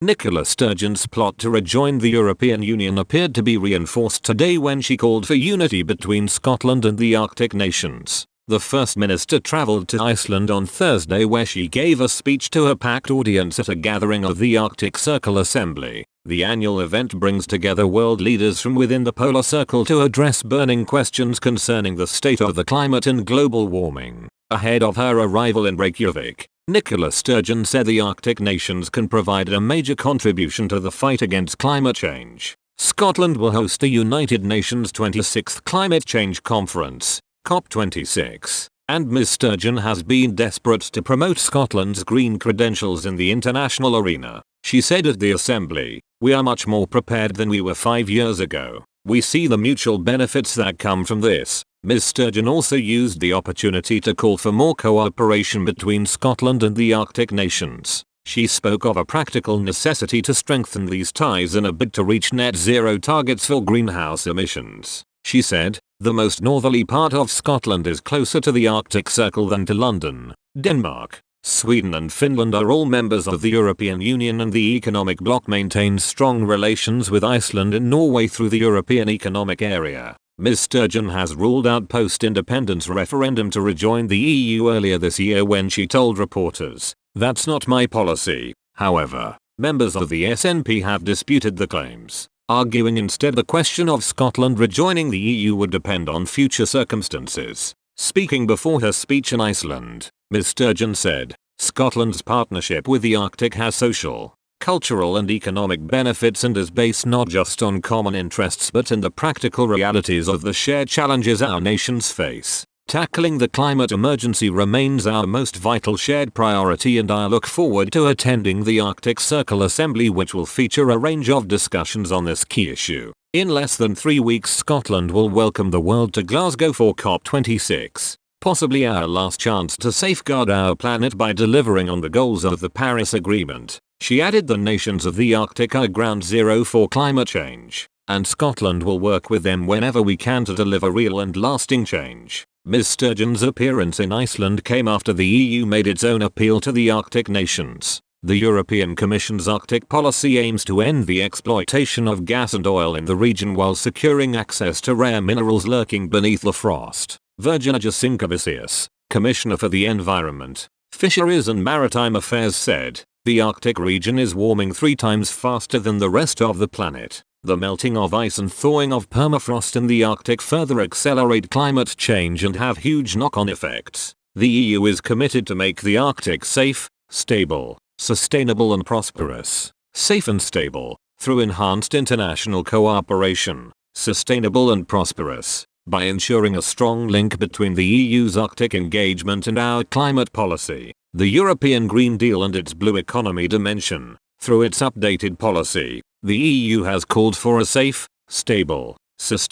Nicola Sturgeon's plot to rejoin the European Union appeared to be reinforced today when she called for unity between Scotland and the Arctic nations. The First Minister travelled to Iceland on Thursday, where she gave a speech to a packed audience at a gathering of the Arctic Circle Assembly. The annual event brings together world leaders from within the Polar Circle to address burning questions concerning the state of the climate and global warming. Ahead of her arrival in Reykjavik, Nicola Sturgeon said the Arctic nations can provide a major contribution to the fight against climate change. Scotland will host the United Nations 26th Climate Change Conference, COP26, and Ms. Sturgeon has been desperate to promote Scotland's green credentials in the international arena. She said at the assembly, "We are much more prepared than we were 5 years ago. We see the mutual benefits that come from this." Ms. Sturgeon also used the opportunity to call for more cooperation between Scotland and the Arctic nations. She spoke of a practical necessity to strengthen these ties in a bid to reach net zero targets for greenhouse emissions. She said, "The most northerly part of Scotland is closer to the Arctic Circle than to London. Denmark, Sweden and Finland are all members of the European Union, and the economic bloc maintains strong relations with Iceland and Norway through the European Economic Area." Ms. Sturgeon has ruled out post-independence referendum to rejoin the EU earlier this year when she told reporters, "That's not my policy." However, members of the SNP have disputed the claims, arguing instead the question of Scotland rejoining the EU would depend on future circumstances. Speaking before her speech in Iceland, Ms. Sturgeon said, "Scotland's partnership with the Arctic has social, cultural and economic benefits and is based not just on common interests but in the practical realities of the shared challenges our nations face. Tackling the climate emergency remains our most vital shared priority, and I look forward to attending the Arctic Circle Assembly, which will feature a range of discussions on this key issue." In less than 3 weeks, Scotland will welcome the world to Glasgow for COP26. Possibly our last chance to safeguard our planet by delivering on the goals of the Paris Agreement. She added the nations of the Arctic are ground zero for climate change, and Scotland will work with them whenever we can to deliver real and lasting change. Ms. Sturgeon's appearance in Iceland came after the EU made its own appeal to the Arctic nations. The European Commission's Arctic policy aims to end the exploitation of gas and oil in the region while securing access to rare minerals lurking beneath the frost. Virginia Sinkevicius, Commissioner for the Environment, Fisheries and Maritime Affairs, said, "The Arctic region is warming 3 times faster than the rest of the planet. The melting of ice and thawing of permafrost in the Arctic further accelerate climate change and have huge knock-on effects. The EU is committed to make the Arctic safe, stable, sustainable and prosperous. Safe and stable, through enhanced international cooperation. Sustainable and prosperous, by ensuring a strong link between the EU's Arctic engagement and our climate policy. The European Green Deal and its blue economy dimension. Through its updated policy, the EU has called for a safe, stable, sustainable